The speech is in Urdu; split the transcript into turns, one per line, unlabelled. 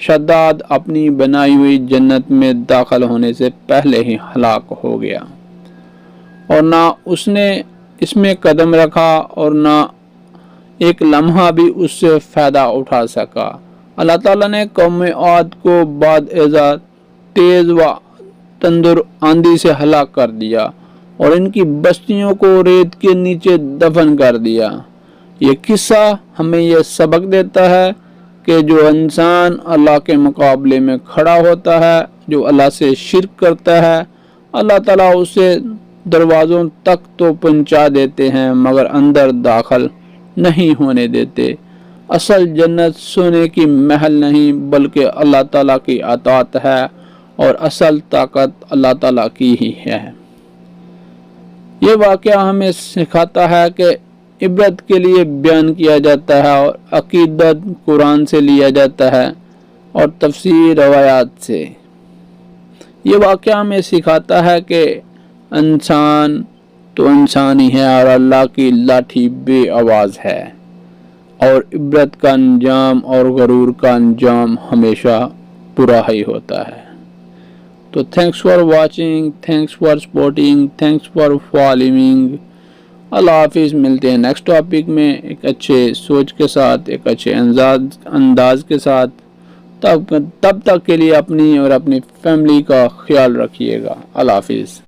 شداد اپنی بنائی ہوئی جنت میں داخل ہونے سے پہلے ہی ہلاک ہو گیا اور نہ اس نے اس میں قدم رکھا اور نہ ایک لمحہ بھی اس سے فائدہ اٹھا سکا۔ اللہ تعالیٰ نے قوم عاد کو بعد ازاں تیز و تندر آندھی سے ہلاک کر دیا اور ان کی بستیوں کو ریت کے نیچے دفن کر دیا۔ یہ قصہ ہمیں یہ سبق دیتا ہے کہ جو انسان اللہ کے مقابلے میں کھڑا ہوتا ہے، جو اللہ سے شرک کرتا ہے، اللہ تعالیٰ اسے دروازوں تک تو پہنچا دیتے ہیں مگر اندر داخل نہیں ہونے دیتے۔ اصل جنت سونے کی محل نہیں بلکہ اللہ تعالیٰ کی اطاعت ہے اور اصل طاقت اللہ تعالیٰ کی ہی ہے۔ یہ واقعہ ہمیں سکھاتا ہے کہ عبرت کے لیے بیان کیا جاتا ہے اور عقیدت قرآن سے لیا جاتا ہے اور تفسیر روایات سے۔ یہ واقعہ ہمیں سکھاتا ہے کہ انسان تو انسان ہی ہے اور اللہ کی لاٹھی بے آواز ہے، اور عبرت کا انجام اور غرور کا انجام ہمیشہ برا ہی ہوتا ہے۔ تو thanks for watching, thanks for supporting, thanks for following. اللہ حافظ۔ ملتے ہیں نیکسٹ ٹاپک میں ایک اچھے سوچ کے ساتھ، ایک اچھے انداز کے ساتھ۔ تب تک کے لیے اپنی اور اپنی فیملی کا خیال رکھیے گا۔ اللہ حافظ۔